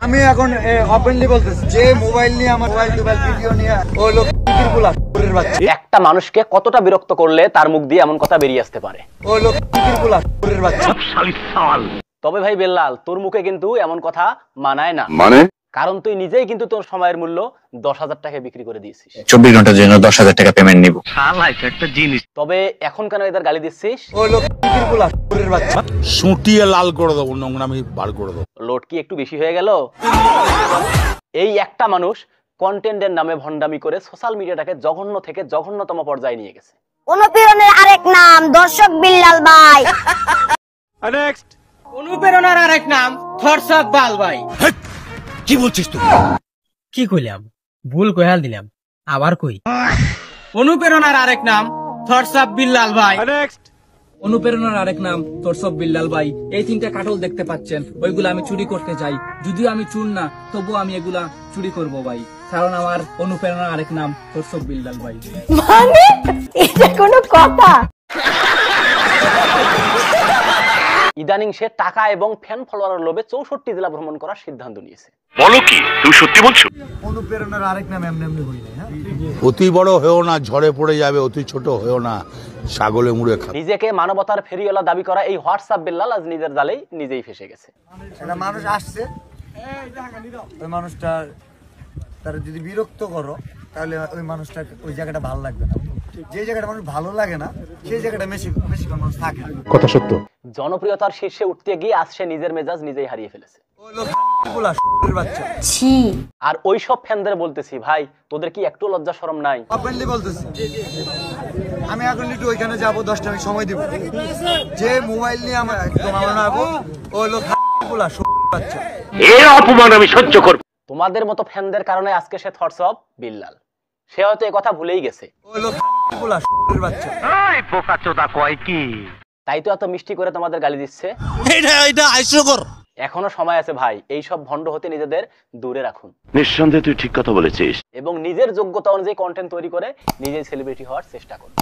আমি এখন ওপেনলি বলতেছি, যে মোবাইল নিয়ে আমার মোবাইল ভিডিও নিয়ে ওই লোক একটা মানুষকে কতটা বিরক্ত করলে তার মুখ দিয়ে এমন কথা বেরিয়ে আসতে পারে। ওই লোক বাচ্চা। তবে ভাই বেল্লাল, তোর মুখে কিন্তু এমন কথা মানায় না। মানে? কারণ তুই নিজেই কিন্তু তোর সময়ের মূল্য 10,000 টাকা বিক্রি করে দিয়েছিস। 24 ঘন্টার জন্য 10,000 টাকা পেমেন্ট নিব। তবে এখন কেন এদের গালি দিচ্ছিস? ওই লোক বাচ্চা। সুটিয়ে লাল করে দেবো, নোংরামি বার করে দেবো। লোড কি একটু বেশি হয়ে গেল? এই একটা মানুষ কন্টেন্টের নামে ভণ্ডামি করে সোশ্যাল মিডিয়াটাকে জঘন্য থেকে জঘন্যতম পর্যায়ে নিয়ে গেছে। অনুপ্রেরণার আরেক নাম দর্শক বিল্লাল ভাই। নেক্সট। অনুপ্রেরণার আরেক নাম থটস অফ বাল ভাই। কি বলছিস তুই? কি কইলাম? ভুল কইহাল দিলাম, আবার কই। অনুপ্রেরণার আরেক নাম থটস অফ বিল্লাল ভাই। নেক্সট। অনুপ্রেরণার আরেক নাম থটস অফ বিল্লাল ভাই। এই তিনটা কাটল দেখতে পাচ্ছেন, ওইগুলো আমি চুরি করতে যাই। যদিও আমি চুর না, তবুও আমি এগুলা চুরি করব ভাই, কারণ আমার অনুপ্রেরণার আরেক নাম থটস অফ বিল্লাল ভাই। মানে এটা কোনো কথা? ইদানিং সে টাকা এবং ফ্যান ফলোয়ারের লোভে 64 জেলা ভ্রমণ করার সিদ্ধান্ত নিয়েছে। বলো কি? তুমি সত্যি বলছো? অনুপ্রেরণার আরেক নাম এমনি হই না। অতি বড় হয়েও না, ঝড়ে পড়ে যাবে। অতি ছোট হয়েও না, ছাগলে মুড়ে খাবে। নিজেকে মানবতার ফেরিওয়ালা দাবি করা এই হোয়াটসঅ্যাপ বিল্লাল আজ নিজের জালেই নিজেই ফেসে গেছে। একটা মানুষ আসছে, ওই মানুষটা তার যদি বিরক্ত করো, তাহলে ওই মানুষটা ওই জায়গাটা ভালো লাগবে না। যে জায়গাটা মানুষ ভালো লাগে না, সেই জায়গাটা বেশি মানুষ থাকে। কথা সত্য। জনপ্রিয়তার শীর্ষে উঠতে গিয়ে আজ সে নিজের মেজাজ নিজেই হারিয়ে ফেলেছে। ওই লোক বাচ্চা। ছি। আর ওইসব ফ্যানদের বলতেছি, ভাই তোদের কি একটু লজ্জা শরম নাই? ওপেনলি বলতেছি, আমি এখন একটু ওইখানে যাবো, 10টা আমি সময় দিব। যে মোবাইল নিয়ে আমার একদম আমার নাবো, ওই লোক বাচ্চা। এই অপমান আমি সহ্য করব। তোমাদের মতো ফ্যানদের কারণে আজকে সে থটস অফ বিল্লাল। সে হয়তো এই কথা ভুলেই গেছে। ওই লোক বাচ্চা। এই বোকাচোদা কয় কি? তাই তো এত মিষ্টি করে তোমাদের গালি দিচ্ছে। এটা হাস্যকর। এখনো সময় আছে ভাই, এই সব ভণ্ড হতে নিজেদের দূরে রাখুন নিঃসন্দেহে তুই ঠিক কথা বলেছিস। এবং নিজের যোগ্যতা অনুযায়ী কন্টেন্ট তৈরি করে নিজেই সেলিব্রিটি হওয়ার চেষ্টা করুন।